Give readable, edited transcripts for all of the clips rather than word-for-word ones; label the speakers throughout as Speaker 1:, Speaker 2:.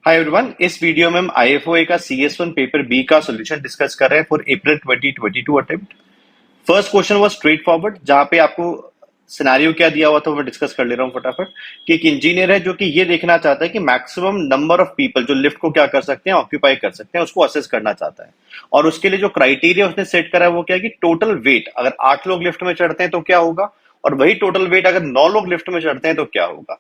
Speaker 1: Hi everyone, इस video में हम आईएफओए का CS1 पेपर बी का सॉल्यूशन डिस्कस कर रहे हैं for April 2022 attempt. First question was straight forward, जहां पे आपको सिनेरियो क्या दिया हुआ था वो मैं डिस्कस कर ले रहा हूं फटाफट। कि एक इंजीनियर है जो कि ये देखना चाहता है कि मैक्सिमम नंबर ऑफ पीपल जो लिफ्ट को क्या कर सकते हैं, ऑक्यूपाई कर सकते हैं, उसको असेस करना चाहता है। और उसके लिए जो क्राइटेरिया उसने सेट करा है वो क्या है कि टोटल वेट, अगर 8 लोग लिफ्ट में चढ़ते हैं तो क्या होगा, और वही टोटल वेट अगर 9 लोग लिफ्ट में चढ़ते हैं तो क्या होगा।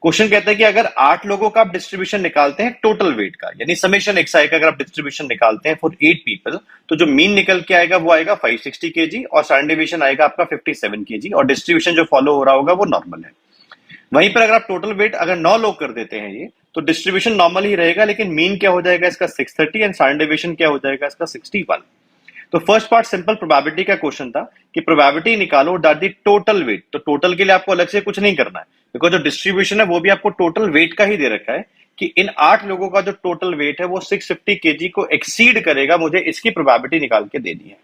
Speaker 1: क्वेश्चन कहता है कि अगर 8 लोगों का आप डिस्ट्रीब्यूशन निकालते हैं टोटल वेट का, यानी समेशन एक्सआई का अगर आप डिस्ट्रीब्यूशन निकालते हैं फॉर 8 पीपल, तो जो मीन निकल के आएगा वो आएगा 560 केजी और स्टैंडर्ड डेविएशन आएगा आपका 57 केजी, और डिस्ट्रीब्यूशन जो फॉलो हो रहा होगा वो नॉर्मल है। वहीं पर अगर आप टोटल वेट अगर 9 लोग कर देते हैं ये, तो डिस्ट्रीब्यूशन नॉर्मल ही रहेगा, लेकिन मीन क्या हो जाएगा इसका 630 एंड स्टैंडर्ड डेविएशन क्या हो जाएगा इसका 61। तो फर्स्ट पार्ट सिंपल प्रोबेबिलिटी का क्वेश्चन था कि प्रोबेबिलिटी निकालो दैट द टोटल वेट, तो टोटल के लिए आपको अलग से कुछ नहीं करना है, बिकॉज जो डिस्ट्रीब्यूशन है वो भी आपको टोटल वेट का ही दे रखा है कि इन 8 लोगों का जो टोटल वेट है वो 650 केजी को एक्सीड करेगा, मुझे इसकी प्रोबेबिलिटी निकाल के देनी है।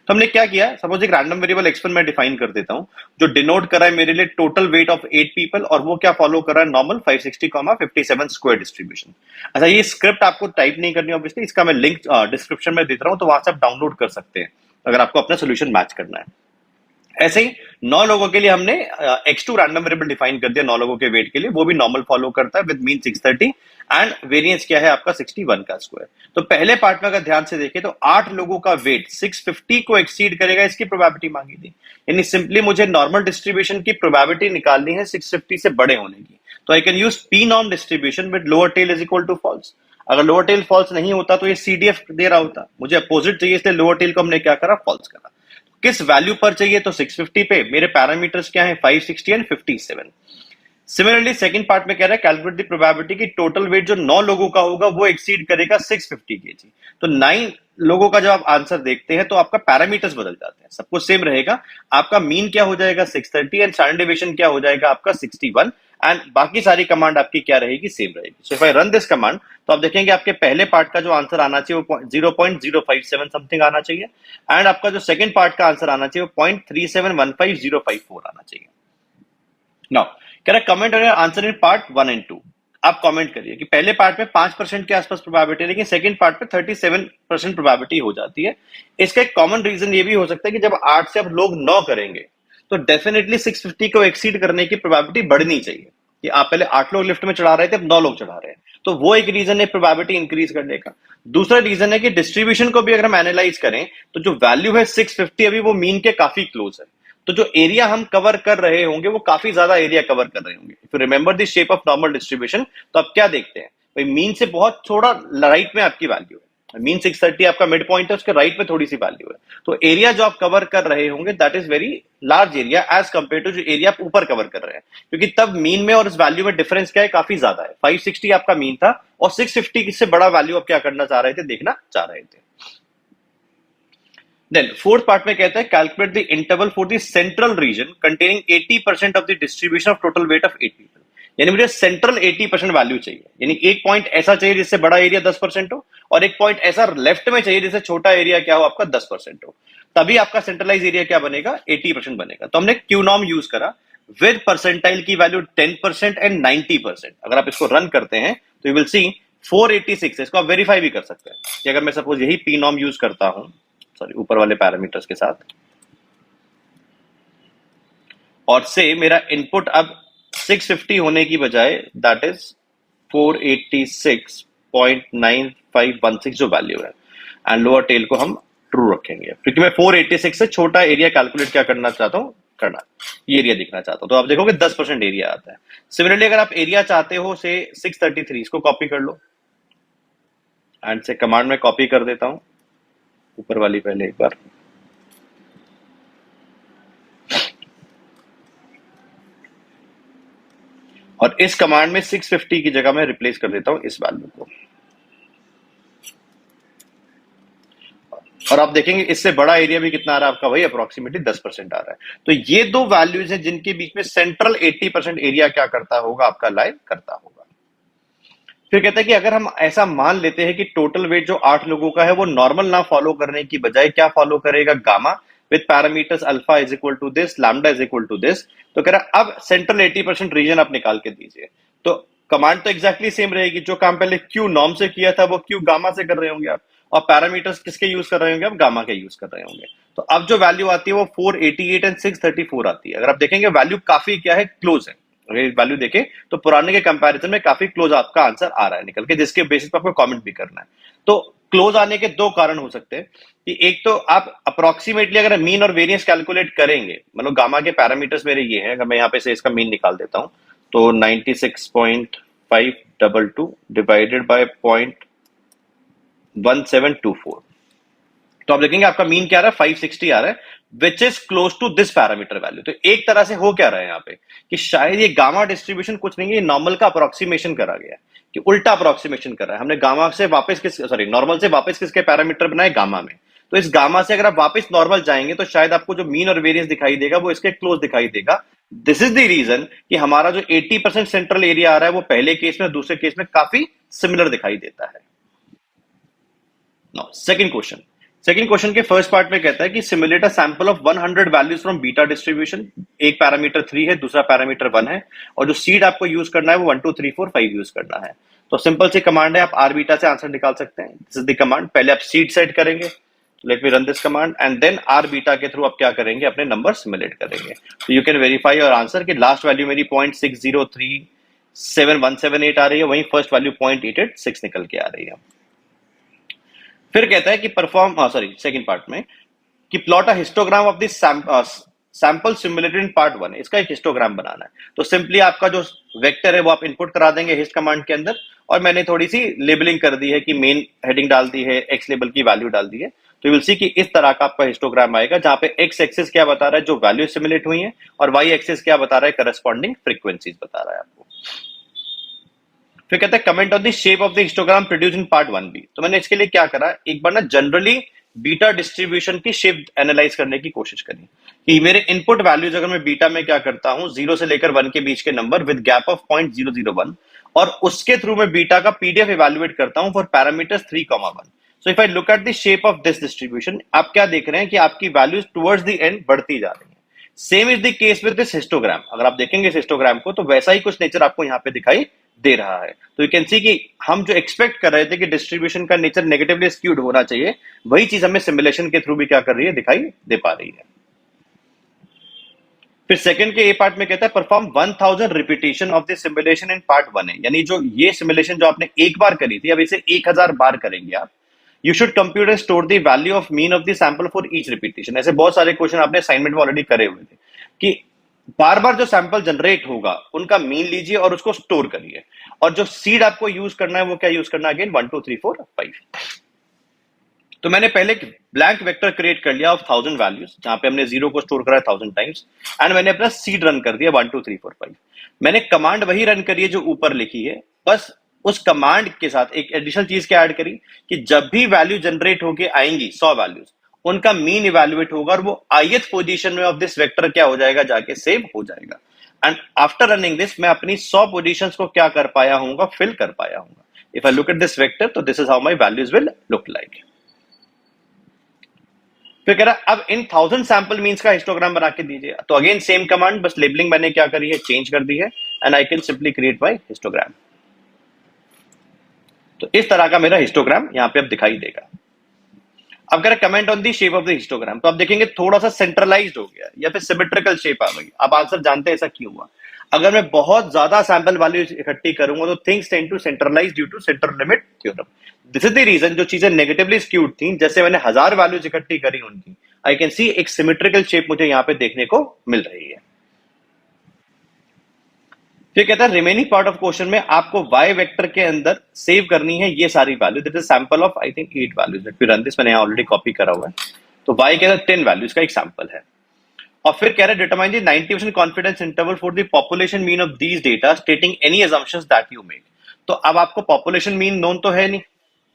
Speaker 1: तो हमने क्या किया, सपोज एक रैंडम वेरिएबल x1 में डिफाइन कर देता हूं जो डिनोट करा है मेरे लिए टोटल वेट ऑफ 8 पीपल, और वो क्या फॉलो कर रहा है नॉर्मल 560, 57 स्क्वायर डिस्ट्रीब्यूशन। अच्छा, ये स्क्रिप्ट आपको टाइप नहीं करनी ऑब्वियसली, इसका मैं लिंक डिस्क्रिप्शन में दे रहा हूं, तो वहां से आप डाउनलोड कर सकते हैं अगर आपको अपना सोल्यूशन मैच करना है। ऐसे ही 9 लोगों के लिए हमने x2 रैंडम वेरिएबल डिफाइन कर दिया 9 लोगों के वेट के लिए, वो भी नॉर्मल फॉलो करता है विद मीन 630 एंड वेरिएंस क्या है आपका 61 का स्क्वायर। तो पहले पार्ट में अगर ध्यान से देखें तो 8 लोगों का वेट 650 को एक्सीड करेगा, इसकी प्रोबेबिलिटी मांगी थी, यानी सिंपली मुझे नॉर्मल डिस्ट्रीब्यूशन की प्रोबेबिलिटी निकालनी है 650 से बड़े होने की। तो I can use p norm distribution with lower tail is equal to false. अगर लोअर टेल फॉल्स नहीं होता तो ये CDF दे रहा होता, मुझे अपोजिट चाहिए, इसलिए लोअर टेल को हमने क्या करा, फॉल्स करा। किस वैल्यू पर चाहिए, तो 650 पे। मेरे पैरामीटर्स क्या है, 560 एंड 57। सिमिलरली सेकंड पार्ट में कह रहा है कैलकुलेट द प्रोबेबिलिटी कि टोटल वेट जो 9 लोगों का होगा वो एक्सीड करेगा 650 केजी। तो 9 लोगों का जब आप आंसर देखते हैं तो आपका पैरामीटर्स बदल जाते हैं, सब कुछ सेम रहेगा। आपका मीन क्या हो जाएगा 630 एंड स्टैंडर्ड डेविएशन क्या हो जाएगा आपका 61, एंड बाकी सारी कमांड आपकी क्या रहेगी, सेम रहेगी। So if I run this command तो आप देखेंगे आपके पहले पार्ट का जो आंसर आना चाहिए वो 0.057 समथिंग आना चाहिए, एंड आपका जो सेकंड पार्ट का आंसर आना चाहिए वो 0.3715054 आना चाहिए। नाउ कह रहा है comment on your answer in part 1 and 2। आप कमेंट करिए कि पहले पार्ट में 5% के आसपास प्रोबेबिलिटी है, लेकिन सेकंड पार्ट में 37% प्रोबेबिलिटी हो जाती है। इसका एक कॉमन रीजन ये भी हो सकता है कि जब 8 से अब लोग 9 करेंगे तो डेफिनेटली 650 को एक्सीड करने की प्रोबेबिलिटी बढ़नी चाहिए। कि आप पहले 8 लोग लिफ्ट में चढ़ा रहे थे, अब 9 लोग चढ़ा रहे हैं, तो वो एक रीजन है प्रोबेबिलिटी इंक्रीज करने का। दूसरा रीजन है कि डिस्ट्रीब्यूशन को भी अगर हम एनालाइज करें तो जो वैल्यू है 650 अभी वो मीन के काफी क्लोज है, तो जो एरिया हम कवर कर रहे होंगे वो काफी ज्यादा एरिया कवर कर रहे होंगे। If you remember the shape of normal distribution, तो आप क्या देखते हैं भाई, मीन से बहुत थोड़ा राइट में आपकी वैल्यू है, मीन 630 आपका मिड पॉइंट है, उसके राइट में थोड़ी सी वैल्यू है, तो एरिया जो आप कवर कर रहे होंगे that is very large area as compare to जो एरिया आप ऊपर कवर कर रहे हैं, क्योंकि तब मीन में और इस वैल्यू में डिफरेंस क्या है, काफी ज्यादा है। 560 आपका मीन था और 650 से बड़ा वैल्यू आप क्या करना चाह रहे थे, देखना चाह रहे थे। देन फोर्थ पार्ट में कहता है calculate the interval for the central region containing 80% of the distribution of total weight of 8 people. यानी मुझे सेंट्रल 80% वैल्यू चाहिए, यानी एक पॉइंट ऐसा चाहिए जिससे बड़ा एरिया 10% हो, और एक पॉइंट ऐसा लेफ्ट में चाहिए जिससे छोटा एरिया क्या हो आपका 10% हो, तभी आपका सेंट्रलाइज एरिया क्या बनेगा, 80% बनेगा। तो हमने क्यू नॉर्म यूज करा विद परसेंटाइल की वैल्यू 10% एंड 90%। अगर आप इसको रन करते हैं तो यू विल सी 486 है, इसको आप वेरीफाई भी कर सकते हैं कि अगर मैं सपोज यही पी नॉर्म यूज करता हूं, सॉरी ऊपर वाले पैरामीटर्स के साथ, और से मेरा इनपुट अब 650 होने की बजाय दैट इज 486.9516 जो वैल्यू है, एंड लोअर टेल को हम ट्रू रखेंगे, क्योंकि मैं 486 से छोटा एरिया कैलकुलेट क्या करना चाहता हूं, करना ये एरिया दिखना चाहता हूं, तो आप देखोगे 10% एरिया आता है। सिमिलरली अगर आप एरिया चाहते हो से 633, इसको कॉपी कर लो, एंड से कमांड में कॉपी कर देता हूं ऊपर वाली पहले एक बार, और इस कमांड में 650 की जगह मैं रिप्लेस कर देता हूं इस वैल्यू को, और आप देखेंगे इससे बड़ा एरिया भी कितना आ रहा है आपका, वही अप्रोक्सीमेटली 10% आ रहा है। तो ये दो वैल्यूज हैं जिनके बीच में सेंट्रल 80% एरिया क्या करता होगा, आपका लाई करता होगा। फिर कहता है कि अगर हम ऐसा मान लेते हैं कि टोटल वेट जो 8 लोगों का है वो नॉर्मल ना फॉलो करने की बजाय क्या फॉलो करेगा, gamma with parameters alpha is equal to this, lambda is equal to this, तो कह रहा अब सेंट्रल 80% रीजन आप निकाल के दीजिए। तो कमांड तो एग्जैक्टली सेम रहेगी, जो काम पहले क्यू नॉर्म से किया था वो क्यू गामा से कर रहे होंगे आप, और पैरामीटर्स किसके यूज कर रहे होंगे आप, गामा के यूज कर रहे होंगे। तो अब जो वैल्यू आती है वो 488 एंड 634 आती है। अगर आप देखेंगे वैल्यू काफी क्या है, क्लोज है। अगर वैल्यू देखें तो पुराने के कंपैरिजन में काफी क्लोज आपका आंसर आ रहा है निकल के, जिसके बेसिस पर आपको कमेंट भी करना है। तो क्लोज आने के दो कारण हो सकते हैं कि एक तो आप अप्रोक्सीमेटली अगर मीन और वेरिएंस कैलकुलेट करेंगे, मतलब गामा के पैरामीटर्स मेरे ये हैं, अगर मैं यहाँ पे से इसका मीन निकाल देता हूं तो 96.522 डिवाइडेड बाय 0.1724, तो आप देखेंगे आपका मीन क्या आ रहा है, 560 आ रहा है, which is close to this parameter value. तो एक तरह से हो क्या रहा है यहाँ पे कि शायद ये गामा डिस्ट्रीब्यूशन कुछ नहीं है, ये नॉर्मल का अप्रोक्सीमेशन करा गया है, कि उल्टा अप्रोक्सीमेशन कर रहा है। हमने गामा से वापस नॉर्मल से वापस किसके पैरामीटर बनाए, गामा में। तो इस गामा से अगर आप वापस नॉर्मल जाएंगे तो शायद आपको जो मीन और वेरियंस दिखाई देगा वो इसके क्लोज दिखाई देगा। दिस इज द रीजन कि हमारा जो 80% सेंट्रल एरिया आ रहा है वो पहले केस में दूसरे केस में काफी सिमिलर दिखाई देता है। नाउ सेकंड क्वेश्चन के फर्स्ट पार्ट में कहता है कि simulate a sample of 100 values from beta distribution. एक पैरामीटर 3 है, दूसरा पैरामीटर 1 है, और जो सीड आपको यूज करना है वो 1 2 3 4 5 यूज करना है। तो सिंपल सी कमांड है, आप आर बीटा से आंसर निकाल सकते हैं। This is the command. पहले आप सीड सेट करेंगे, let me run this command, and then r beta के थ्रू आप क्या करेंगे, अपने नंबर सिमुलेट करेंगे। तो you can verify your answer कि लास्ट वैल्यू मेरी 0.603717 आ रही है, वहीं फर्स्ट वैल्यू 0.886 निकल के आ रही है। फिर कहता है कि सेकंड पार्ट में कि plot a histogram of this sample simulated in part 1। इसका एक हिस्टोग्राम बनाना है। तो सिंपली आपका जो वेक्टर है वो आप इनपुट करा देंगे हिस्ट कमांड के अंदर, और मैंने थोड़ी सी लेबलिंग कर दी है कि मेन हेडिंग डाल दी है, एक्स लेबल की वैल्यू डाल दी है। तो यू विल सी कि इस तरह का आपका हिस्टोग्राम आएगा, जहां पे एक्स एक्सिस क्या बता रहा है, जो वैल्यू सिमुलेट हुई है, और वाई एक्सिस क्या बता रहा है, करस्पॉन्डिंग फ्रीक्वेंसीज बता रहा है आपको। फिर कहता है comment on the shape of the histogram produce in part 1b। तो मैंने इसके लिए क्या करा, एक बार ना जनरली बीटा डिस्ट्रीब्यूशन की शेप एनालाइज करने की कोशिश करी कि मेरे इनपुट वैल्यूज अगर मैं बीटा में क्या करता हूं, 0 से लेकर 1 के बीच के नंबर विद गैप ऑफ 0.001, और उसके थ्रू मैं बीटा का पीडीएफ इवैल्यूएट करता हूं for parameters 3,1। So if I look at the shape of this distribution, आप क्या देख रहे हैं कि आपकी वैल्यूज टुवर्ड्स द एंड बढ़ती जा रही है। Same is the case with this histogram. अगर आप देखेंगे इस हिस्टोग्राम को तो वैसा ही कुछ नेचर आपको यहाँ पे दिखाई दे रहा है। तो यू कैन सी कि हम जो एक्सपेक्ट कर रहे थे कि डिस्ट्रीब्यूशन का नेचर नेगेटिवली स्क्यूड होना चाहिए, वही चीज हमें सिमुलेशन के थ्रू भी क्या कर रही है, दिखाई दे पा रही है। फिर सेकंड के ए पार्ट में कहता है perform 1000 repetition of the simulation in part 1 है। यानी जो ये सिमुलेशन जो आपने एक बार करी थी, अब इसे 1000 बार करेंगे आप। You should compute and store the value of mean of the sample for each repetition. ऐसे बहुत सारे क्वेश्चन आपने असाइनमेंट में ऑलरेडी करे हुए थे कि बार बार जो सैंपल जनरेट होगा उनका मीन लीजिए और उसको स्टोर करिए, और जो सीड आपको यूज करना है वो क्या यूज करना है, अगेन 1 2 3 4 5। तो मैंने पहले ब्लैंक वेक्टर क्रिएट कर लिया ऑफ 1000 वैल्यूज, जहां पे हमने 0 को स्टोर करा 1000 टाइम्स, एंड मैंने अपना सीड रन कर दिया 1 2 3 4 5। मैंने कमांड वही रन करी है जो ऊपर लिखी है, बस उस कमांड के साथ एक एडिशनल चीज क्या ऐड करी कि जब भी वैल्यू जनरेट होके आएंगी 100 वैल्यूज, उनका मीन इवैल्यूएट होगा और वो ith पोजीशन में ऑफ दिस वेक्टर क्या हो जाएगा, जाके सेव हो जाएगा। एंड आफ्टर रनिंग दिस मैं अपनी 100 पोजीशंस को क्या कर पाया हूँ, फिल कर पाया हूँ। If I look at this vector, तो this is how my values will look like. फिर कह रहा है अब इन 1000 सैंपल मीन्स का हिस्टोग्राम बना के दीजिए। तो अगेन सेम कमांड, बस लेबलिंग मैंने क्या करी है, चेंज कर दी है, and I can simply create my histogram. तो इस तरह का मेरा हिस्टोग्राम यहाँ पे अब दिखाई देगा। अब करें comment on the shape of the histogram, तो आप देखेंगे थोड़ा सा सेंट्रलाइज्ड हो गया या फिर सिमेट्रिकल शेप आ गई। अब आंसर जानते हैं ऐसा क्यों हुआ। अगर मैं बहुत ज्यादा सैंपल वैल्यू इकट्ठी करूंगा तो things tend to centralize due to center limit theorem. This is the reason जो चीजें नेगेटिवली स्क्यूड थी, जैसे मैंने 1000 वैल्यूज इकट्ठी करी उनकी, आई कैन सी एक सिमेट्रिकल शेप मुझे यहाँ पे देखने को मिल रही है। फिर कहता है रिमेनिंग पार्ट ऑफ क्वेश्चन में आपको y वेक्टर के अंदर सेव करनी है ये सारी value. This is sample of I think 8 values. Late me run this, मैंने ऑलरेडी कॉपी करा हुआ है। तो y के अंदर 10 वैल्यूज का एक सैंपल है, और फिर कह रहे determine the 90% confidence interval for the population mean of these data स्टेटिंग any assumptions that you make. तो अब आपको पॉपुलेशन मीन नोन तो है नहीं,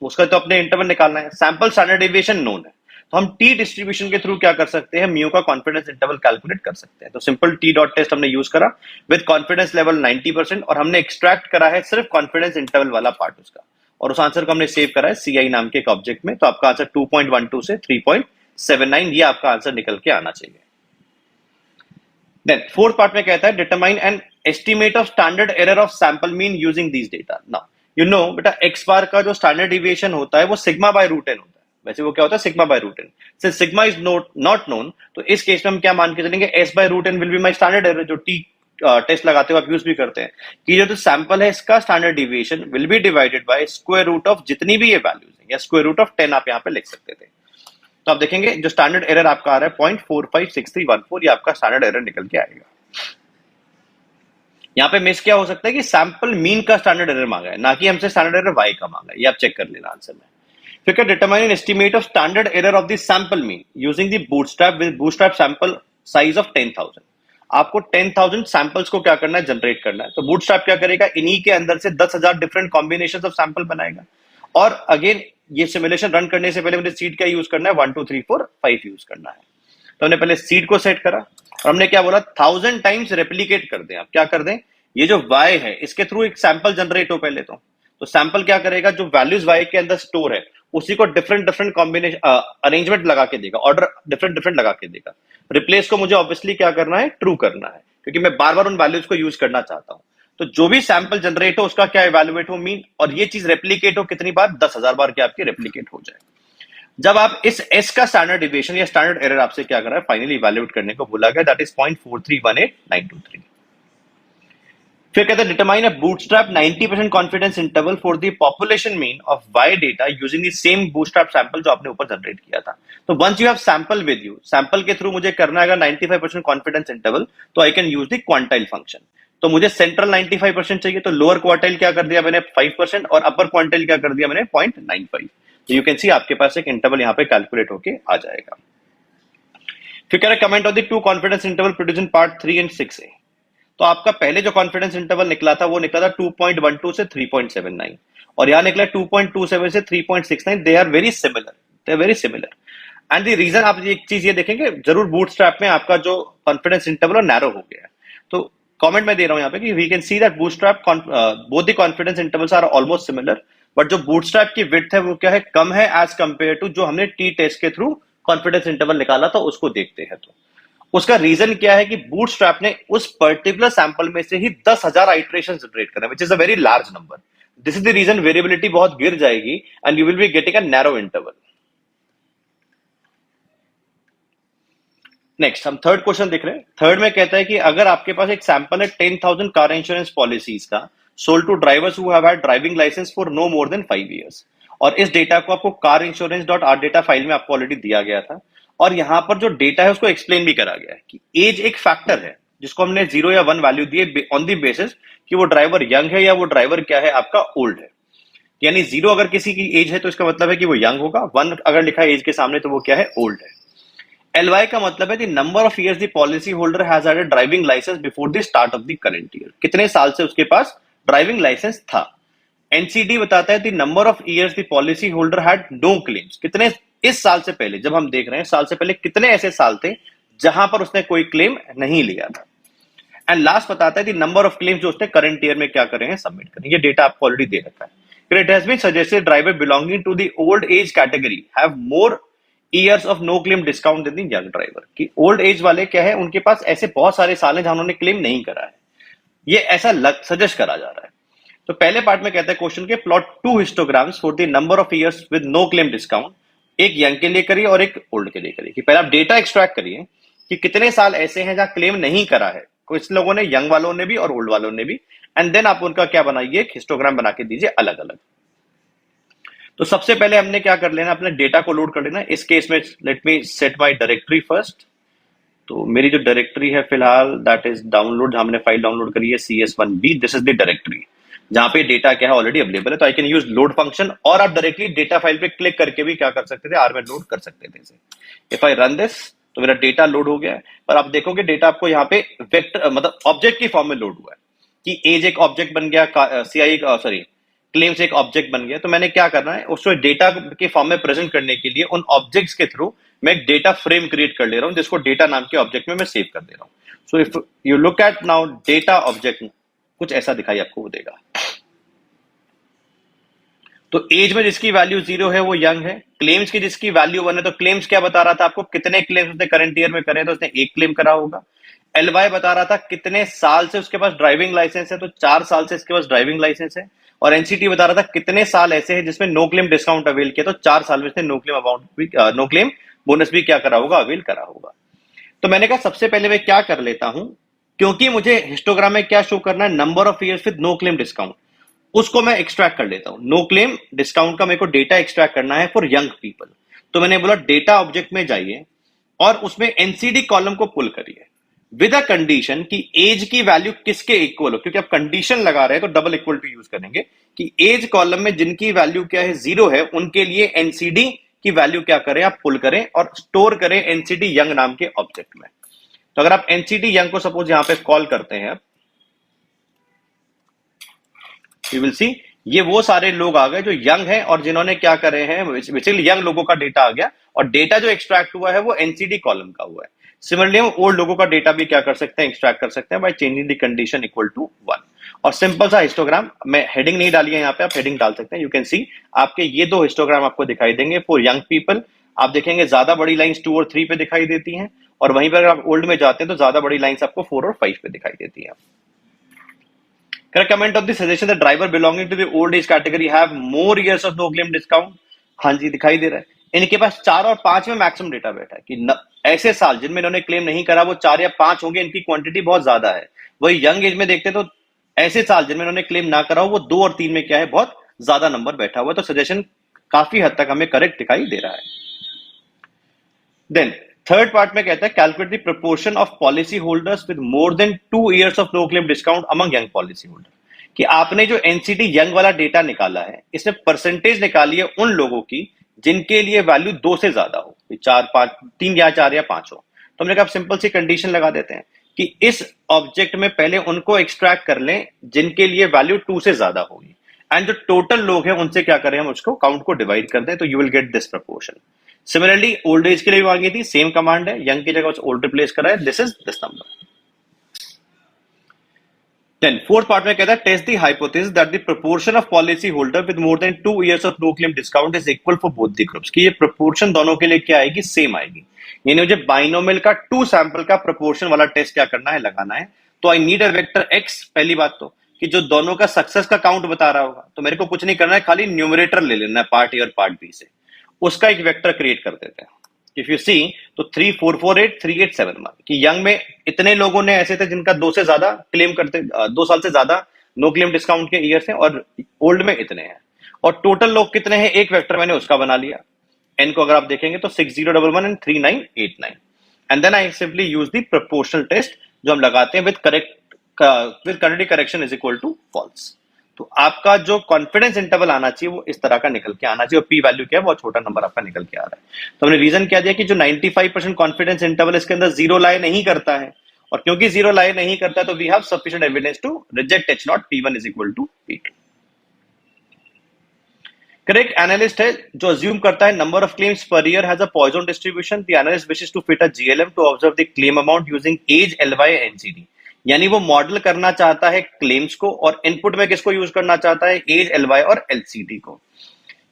Speaker 1: उसका तो अपने इंटरवल निकालना है। सैंपल स्टैंडर्ड डेविएशन नोन है, तो हम टी डिस्ट्रीब्यूशन के थ्रू क्या कर सकते हैं, म्यू का कॉन्फिडेंस इंटरवल कैलकुलेट कर सकते हैं। तो सिंपल टी डॉट टेस्ट हमने यूज करा विद कॉन्फिडेंस लेवल 90%, और हमने एक्सट्रैक्ट करा है सिर्फ कॉन्फिडेंस इंटरवल वाला पार्ट उसका, और उस आंसर को हमने सेव करा है CI नाम के एक ऑब्जेक्ट में। तो आपका आंसर 2.12 से 3.79 ये आपका आंसर निकल के आना चाहिए। देन फोर्थ पार्ट में कहता है determine an estimate of standard error of sample mean using these data. Now you know बेटा x बार का जो standard deviation होता है वो सिग्मा बाय रूट एन होता है. वैसे वो क्या होता है sigma by root n. Since sigma is not known तो इस केस में हम क्या मान के चलेंगे s by root n will be my standard error जो t टेस्ट लगाते हो आप यूज भी करते हैं कि जो सैंपल है इसका standard deviation will be divided by square root of जितनी भी ये वैल्यूज है या स्क्वायर रूट ऑफ 10 आप यहाँ पे लिख सकते थे. तो आप देखेंगे जो स्टैंडर्ड एरर आपका आ रहा है 0.456314 ये आपका स्टैंडर्ड एरर निकल के आएगा. यहाँ पे मिस क्या हो सकता है कि सैंपल मीन का स्टैंडर्ड एरर मांगा है ना कि हमसे स्टैंडर्ड एरर वाई का मांगा है. ये आप चेक कर लेना आंसर में. फिर क्या determine an estimate of standard error of the sample mean using the bootstrap with bootstrap sample size of 10,000. आपको 10,000 सैंपल्स को क्या करना है जनरेट करना है. तो बूटस्ट्रैप क्या करेगा इन्हीं के अंदर से 10,000 डिफरेंट कॉम्बिनेशंस ऑफ सैंपल बनाएगा. और अगेन ये सिमुलेशन रन करने से पहले मुझे सीड क्या यूज करना है 1 2 3 4 5 यूज करना है. तो हमने पहले सीड को सेट करा और हमने क्या बोला 1000 टाइम्स रेप्लिकेट कर दें. आप क्या कर दें ये जो y है इसके थ्रू एक सैंपल जनरेट हो पहले तो सैंपल क्या करेगा जो वैल्यूज y के अंदर स्टोर है उसी को डिफरेंट कॉम्बिनेशन अरेंजमेंट लगा के देगा. ऑर्डर डिफरेंट लगा के देगा. रिप्लेस को मुझे ऑब्वियसली क्या करना है ट्रू करना है क्योंकि मैं बार बार उन वैल्यूज को यूज करना चाहता हूं. तो जो भी सैंपल जनरेट हो उसका क्या इवैल्यूएट हो मीन और ये चीज रेप्लिकेट हो कितनी बार 10,000 बार क्या आपकी रेप्लिकेट हो जाए. जब आप इस s का स्टैंडर्ड डिविएशन या स्टैंडर्ड एरर आपसे क्या कर रहा है फाइनली इवैल्यूएट करने को बोला गया दैट इज 0.4318923. फिर कहते हैं determine a bootstrap 90% confidence interval for the population mean of Y data using the same bootstrap sample जो आपने ऊपर जनरेट किया था. तो once you have sample with you sample के थ्रू मुझे करना है 95% कॉन्फिडेंस इंटरवल तो I can use the quantile function. तो मुझे सेंट्रल 95% चाहिए तो लोअर क्वार्टाइल क्या कर दिया मैंने 5% और अपर क्वांटाइल क्या कर दिया मैंने 0.95. तो यू कैन सी आपके पास एक इंटरवल यहाँ पे कैलकुलेट होके आ जाएगा. फिर कह रहा है comment on the two confidence interval produce in part 3 and 6A. तो आपका पहले जो कॉन्फिडेंस इंटरवल निकला था वो निकला था 2.12 से 3.79 और यहाँ निकला 2.27 से 3.69. They are very similar and the reason आप एक चीज ये देखेंगे जरूर बूटस्ट्रैप में आपका जो कॉन्फिडेंस इंटरवल नैरो हो गया है. तो कमेंट में दे रहा हूं यहाँ पे कि we can see that bootstrap both the confidence intervals are almost similar but जो बूटस्ट्रैप की विड्थ है वो क्या है कम है एज कंपेयर टू जो हमने टी टेस्ट के थ्रू कॉन्फिडेंस इंटरवल निकाला था उसको देखते हैं. तो उसका रीजन क्या है कि बूटस्ट्रैप ने उस पर्टिकुलर सैंपल में से ही 10,000 आइटरेशंस जनरेट करे which is a very large number. This is the reason variability बहुत गिर जाएगी and you will be getting a narrow interval. Next हम थर्ड क्वेश्चन देख रहे हैं. थर्ड में कहता है कि अगर आपके पास एक सैंपल है 10,000 कार इंश्योरेंस पॉलिसीज का sold to drivers who have had driving license for no more than 5 years और इस डेटा को आपको car insurance dot r data file में आपको ऑलरेडी दिया गया था और यहाँ पर जो डेटा है उसको एक्सप्लेन भी करा गया है कि एज एक फैक्टर है जिसको हमने 0 या 1 वैल्यू दिए ऑन दी बेसिस कि वो ड्राइवर यंग है या वो ड्राइवर क्या है आपका ओल्ड है. यानी 0 अगर किसी की एज है तो इसका मतलब है कि वो यंग होगा. 1 अगर लिखा है एज के सामने तो वो क्या है ओल्ड है. LY का मतलब है the number of years the policy holder has had a driving license before the start of the current year. कितने साल से उसके पास ड्राइविंग लाइसेंस था. NCD बताता है the number of years the policy holder had no claims. कितने इस साल से पहले जब हम देख रहे हैं साल से पहले कितने ऐसे साल थे जहां पर उसने कोई क्लेम नहीं लिया था. एंड लास्ट बताता है द नंबर ऑफ क्लेम्स जो उसने करंट ईयर में क्या करे हैं सबमिट करें. ये डेटा आपको ऑलरेडी दे रखा है. It has been suggested driver belonging to the old age category have more years of no claim discount than the young driver. कि old age वाले क्या है उनके पास ऐसे बहुत सारे साल हैं जहां उन्होंने क्लेम नहीं करा है. ये ऐसा सजेस्ट करा जा रहा है. तो पहले पार्ट में कहता है क्वेश्चन के plot 2 histograms for the number of years with no claim discount. एक यंग के लिए करिए और एक ओल्ड के लिए करिए. कि पहले आप डेटा एक्सट्रैक्ट करिए कि कितने साल ऐसे हैं जहां क्लेम नहीं करा है. कुछ लोगों ने यंग वालों ने भी और ओल्ड वालों ने भी एंड देन आप उनका क्या बनाइए एक हिस्टोग्राम बना के दीजिए अलग अलग. तो सबसे पहले हमने क्या कर लेना अपने डेटा को लोड कर लेना. इस केस में let me set my directory first. तो मेरी जो डायरेक्टरी है फिलहाल दैट इज डाउनलोड जहां हमने फाइल डाउनलोड करी है CS1B. This is the directory जहां पे डेटा क्या है ऑलरेडी अवेलेबल है. तो I can use load function और आप डायरेक्टली डेटा फाइल पे क्लिक करके भी क्या कर सकते थे आर में लोड कर सकते थे. इफ आई रन दिस तो मेरा डेटा लोड हो गया है. पर आप देखोगे डेटा आपको यहाँ पे वेक्टर मतलब ऑब्जेक्ट की फॉर्म में लोड हुआ है कि एज एक ऑब्जेक्ट बन गया, CI सॉरी क्लेम्स एक ऑब्जेक्ट बन गया. तो मैंने क्या करना है उसको डेटा के फॉर्म में प्रेजेंट करने के लिए उन ऑब्जेक्ट्स के थ्रू मैं एक डेटा फ्रेम क्रिएट कर ले रहा हूं जिसको डेटा नाम के ऑब्जेक्ट में मैं सेव कर दे रहा हूं. So if you look at now data object कुछ ऐसा दिखाई आपको वो देगा. तो एज में जिसकी वैल्यू 0 है वो यंग है। क्लेम्स की जिसकी वैल्यू 1 है, तो क्लेम्स क्या बता रहा था आपको, कितने क्लेम्स उसने करंट ईयर में करे, तो उसने एक क्लेम करा होगा। एलवाई बता रहा था कितने साल से उसके पास ड्राइविंग लाइसेंस है, तो 4 साल से इसके पास ड्राइविंग लाइसेंस है। और एनसीटी बता रहा था कितने साल ऐसे हैं जिसमें नो क्लेम डिस्काउंट अवेल किया, तो 4 साल में इसने नो क्लेम अमाउंट भी, नो क्लेम बोनस भी क्या करा होगा, अवेल करा होगा। तो मैंने कहा सबसे पहले मैं क्या कर लेता हूं, क्योंकि मुझे हिस्टोग्राम में क्या शो करना है, number of years with no claim discount, उसको मैं एक्सट्रैक्ट कर लेता हूं। नो क्लेम डिस्काउंट का मेरे को डेटा एक्सट्रैक्ट करना है फॉर यंग पीपल। तो मैंने बोला डेटा ऑब्जेक्ट में जाइए और उसमें एनसीडी कॉलम को पुल करिए विद अ कंडीशन कि एज की वैल्यू किसके इक्वल हो, क्योंकि आप कंडीशन लगा रहे हैं तो डबल इक्वल टू यूज करेंगे कि एज कॉलम में जिनकी वैल्यू क्या है, 0 है, उनके लिए एनसीडी की वैल्यू क्या करें, आप पुल करें और स्टोर करें एनसीडी यंग नाम के ऑब्जेक्ट में। तो अगर आप एनसीडी यंग को सपोज यहां पे कॉल करते हैं, यू विल सी ये वो सारे लोग आ गए जो यंग हैं और जिन्होंने क्या करे हैं, बेसिकली यंग लोगों का डेटा आ गया और डेटा जो एक्सट्रैक्ट हुआ है वो एनसीडी कॉलम का हुआ है। सिमिलरली हम ओल्ड लोगों का डेटा भी क्या कर सकते हैं, एक्सट्रैक्ट कर सकते हैं by changing the condition equal to 1। और सिंपल सा हिस्टोग्राम, मैं हेडिंग नहीं डाली है यहाँ पे, आप हेडिंग डाल सकते हैं। यू कैन सी आपके ये दो हिस्टोग्राम आपको दिखाई देंगे फॉर यंग पीपल। आप देखेंगे ज्यादा बड़ी लाइंस 2 और 3 पे दिखाई देती हैं और वहीं पर अगर आप ओल्ड में जाते हैं तो ज्यादा बड़ी लाइंस आपको 4 और 5 पे दिखाई देती है। Correct comment of the suggestion that driver belonging to the old age category have more years of no claim discount। हाँ जी दिखाई दे रहा है, इनके पास 4 और 5 में मैक्सिमम डेटा बैठा है कि ऐसे साल जिनमें इन्होंने क्लेम नहीं करा वो 4 या 5 होंगे, इनकी क्वांटिटी बहुत ज्यादा है। वही यंग एज में देखते तो ऐसे साल जिनमें इन्होंने क्लेम ना करा हो वो 2 और 3 में क्या है, बहुत ज्यादा नंबर बैठा हुआ है। तो सजेशन काफी हद तक हमें करेक्ट दिखाई दे रहा है। देन थर्ड पार्ट में कहता है calculate the proportion of policy holders with more than 2 years of no claim discount among young policy holder. कि आपने जो एनसीडी यंग वाला डेटा निकाला है इसमें परसेंटेज निकाली है उन लोगों की जिनके लिए वैल्यू 2 से ज्यादा हो, 4 5 3 या 4 या 5 हो। तो हमने कहा सिंपल सी कंडीशन लगा देते हैं कि इस ऑब्जेक्ट में पहले उनको एक्सट्रैक्ट कर लें जिनके लिए वैल्यू 2 से ज्यादा होगी एंड जो टोटल लोग हैं उनसे क्या करें, हम उसको काउंट को डिवाइड कर दें, तो you will get this proportion. Similarly old age के लिए भी मांगी थी, सेम कमांड है, यंग की जगह ओल्ड रिप्लेस करा है, this is this number. Then fourth part में कहता है test the hypothesis that the proportion of policy holder with more than 2 years of no claim discount is equal for both the groups. कि ये proportion दोनों के लिए क्या आएगी, सेम आएगी। यानी मुझे बाइनोमियल का 2 सैंपल का प्रोपोर्शन वाला टेस्ट क्या करना है, लगाना है। तो I need a vector x, पहली बात तो कि जो दोनों का सक्सेस का काउंट बता रहा होगा, तो मेरे को कुछ नहीं करना है, खाली न्यूमरेटर ले लेना है पार्ट ए और पार्ट बी से, उसका एक वेक्टर क्रिएट कर देते हैं। इफ यू सी तो 3 4 4 8 3 8 7 1 कि यंग में इतने लोगों ने ऐसे थे जिनका 2 से ज्यादा क्लेम करते, 2 साल से ज्यादा नो क्लेम डिस्काउंट के ईयर से, और ओल्ड में इतने हैं। और टोटल लोग कितने हैं, एक वेक्टर मैंने उसका बना लिया। एन को अगर आप देखेंगे तो 6011 and 3989 and then I simply use the proportional test जो हम लगाते हैं with correct correction is equal to false. तो आपका जो कॉन्फिडेंस इंटरवल आना चाहिए वो इस तरह का निकल के आना चाहिए और पी वैल्यू क्या है, बहुत छोटा नंबर आपका निकल के आ रहा है। तो हमने रीजन क्या दिया कि जो 95% कॉन्फिडेंस इंटरवल इसके अंदर 0 लाए नहीं करता है, और क्योंकि 0 लाए नहीं करता है तो we have sufficient evidence to reject H naught P1 is equal to P2। Correct analyst है जो अज्यूम करता है number of claims per year has a Poisson distribution. The analyst wishes to fit a GLM to observe the claim amount using age LY NCD. यानी वो model करना चाहता है claims को और इनपुट में किसको यूज करना चाहता है, एज एलवाई और एलसीडी को।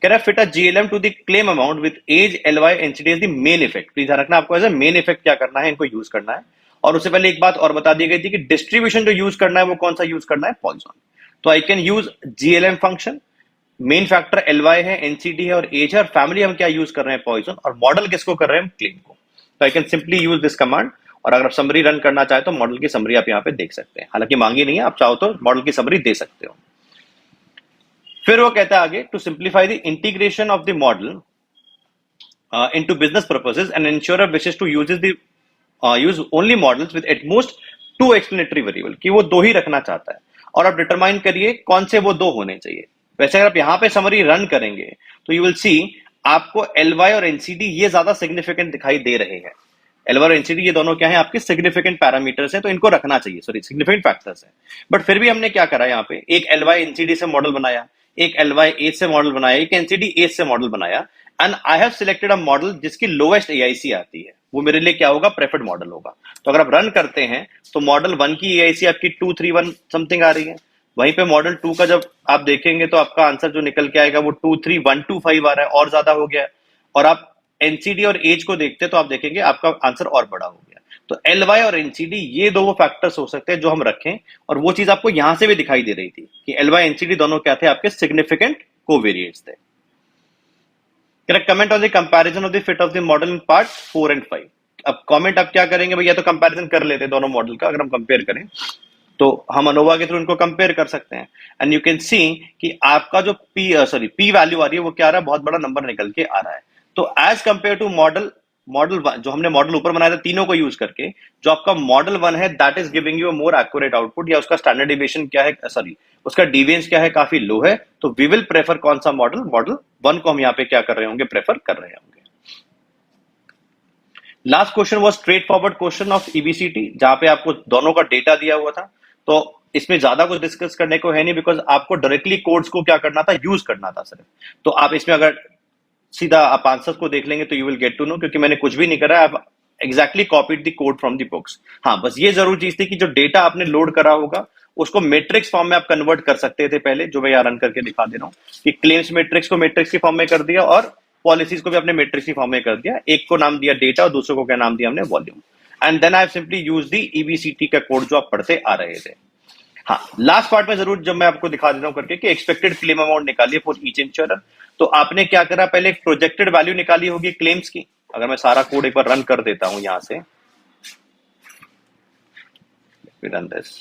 Speaker 1: कह रहा है fit a GLM to the claim amount with age LY NCD is the main effect. Please ध्यान रखना आपको एज अ मेन इफेक्ट क्या करना है, इनको यूज करना है। और उससे पहले एक बात और बता दी गई थी कि डिस्ट्रीब्यूशन जो यूज करना है वो कौन सा यूज करना है, पॉइजन। तो I can use GLM function, main factor LY है, एनसीडी है और एज है, और फैमिली हम क्या यूज कर रहे हैं, पॉइजन, और मॉडल किसको कर रहे हैं, क्लेम को। तो I can simply use this command. और अगर आप समरी रन करना चाहे तो मॉडल की समरी आप यहाँ पे देख सकते हैं, हालांकि मांगी नहीं है, आप चाहो तो मॉडल की समरी दे सकते हो। फिर वो कहता है आगे to simplify the integration of the model into business purposes and insurer wishes to use only models with at most 2 explanatory variable, कि वो 2 ही रखना चाहता है और आप डिटरमाइन करिए कौन से वो 2 होने चाहिए। वैसे अगर आप यहाँ पे समरी रन करेंगे तो यू विल सी आपको एलवाई और एनसीडी ये ज्यादा सिग्निफिकेंट दिखाई दे रहे हैं। एलवाई और एनसीडी ये दोनों क्या है, आपके सिग्निफिकेंट पैरामीटर्स हैं, तो इनको रखना चाहिए, सॉरी सिग्निफिकेंट फैक्टर्स हैं। बट फिर भी हमने क्या करा, यहाँ पे एक एलवाई एनसीडी से मॉडल बनाया, एक एलवाई एज से मॉडल बनाया, एक एनसीडी एज से मॉडल बनाया, and I have selected a model जिसकी लोएस्ट एआईसी आती है, वो मेरे लिए क्या होगा, प्रेफर्ड मॉडल होगा। तो अगर आप रन करते हैं तो मॉडल 1 की एआईसी आपकी 231 समथिंग आ रही है, वहीं पे मॉडल 2 का जब आप देखेंगे तो आपका आंसर जो निकल के आएगा वो 23125 आ रहा है, और ज्यादा हो गया है। और आप एनसीडी और एज को देखते तो आप देखेंगे आपका आंसर और बड़ा हो गया। तो एल वाई और एनसीडी ये दो वो फैक्टर्स हो सकते हैं जो हम रखें, और वो चीज आपको यहां से भी दिखाई दे रही थी कि एल वाई एनसीडी दोनों क्या थे, आपके सिग्निफिकेंट कोवेरिएट्स थे। Correct comment on the comparison of the fit of the model in part 4 and 5। अब कमेंट आप क्या करेंगे भैया, तो कंपैरिजन कर लेते हैं दोनों मॉडल का। अगर हम कंपेयर करें तो हम अनोवा के थ्रू इनको कंपेयर कर सकते हैं, एंड यू कैन सी कि आपका जो पी वैल्यू आ रही है वो क्या आ रहा है, बहुत बड़ा नंबर निकल के आ रहा है। तो as compare to model model जो हमने मॉडल ऊपर बनाया था तीनों को यूज करके, जो आपका मॉडल 1 है that is giving you a more accurate output, या उसका स्टैंडर्ड डिविएशन क्या है, उसका डिविएंस क्या है, काफी लो है। तो वी विल प्रेफर कौन सा मॉडल, मॉडल 1 को हम यहाँ पे क्या कर रहे होंगे, प्रेफर कर रहे होंगे। Last question was straightforward question of EBCT, जहां पे आपको दोनों का डेटा दिया हुआ था। तो इसमें ज्यादा कुछ डिस्कस करने को है नहीं, बिकॉज आपको डायरेक्टली कोड्स को क्या करना था, यूज करना था सिर्फ। तो आप इसमें अगर सीधा आप आंसर्स को देख लेंगे तो you will get to know, क्योंकि मैंने कुछ भी नहीं करा, आप exactly copied the code from the books. हाँ, बस ये जरूर चीज थी कि जो डेटा आपने लोड करा होगा उसको मैट्रिक्स फॉर्म में आप कन्वर्ट कर सकते थे पहले, जो मैं यहाँ रन करके दिखा दे रहा हूँ कि क्लेम्स मैट्रिक्स को मैट्रिक्स के फॉर्म में कर दिया और पॉलिसीज को भी अपने मैट्रिक्स की फॉर्म में कर दिया। एक को नाम दिया डेटा और दूसरे को क्या नाम दिया हमने, volume. And then I simply use the EBCT का कोड जो आप पढ़ते आ रहे थे। हाँ, लास्ट पार्ट में जरूर जब मैं आपको दिखा देता हूँ करके कि एक्सपेक्टेड क्लेम अमाउंट निकालिए फॉर ईच इंश्योरर। तो आपने क्या करा, पहले एक प्रोजेक्टेड वैल्यू निकाली होगी क्लेम्स की। अगर मैं सारा कोड एक बार रन कर देता हूं यहां से, रन दिस,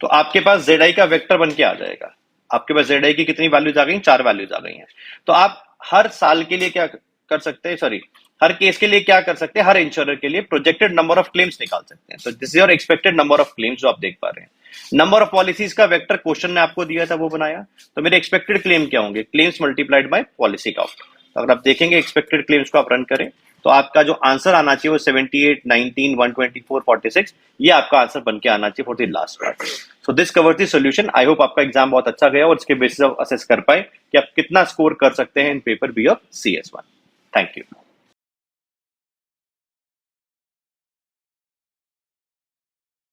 Speaker 1: तो आपके पास जेड का वेक्टर बन के आ जाएगा। आपके पास जेड की कितनी वैल्यूज आ गई, 4 वैल्यूज आ गई हैं। तो आप हर साल के लिए क्या कर सकते हैं, हर केस के लिए क्या कर सकते हैं, हर इंश्योरर के लिए प्रोजेक्टेड नंबर ऑफ क्लेम्स निकाल सकते हैं। तो this is your expected number of claims जो आप देख पा रहे हैं। नंबर ऑफ पॉलिसीज का वेक्टर क्वेश्चन ने आपको दिया था, वो बनाया। तो मेरे एक्सपेक्टेड क्लेम क्या होंगे, claims multiplied by policy count. तो अगर आप देखेंगे एक्सपेक्टेड क्लेम्स को आप रन करें तो आपका जो आंसर आना चाहिए वो 78, 19, 124, 46, ये आपका आंसर बन के आना चाहिए for the last part. So this cover the solution. I hope आपका एग्जाम बहुत अच्छा गया और इसके बेसिस ऑफ असेस कर पाए कि आप कितना स्कोर कर सकते हैं in paper B of CS1। Thank you.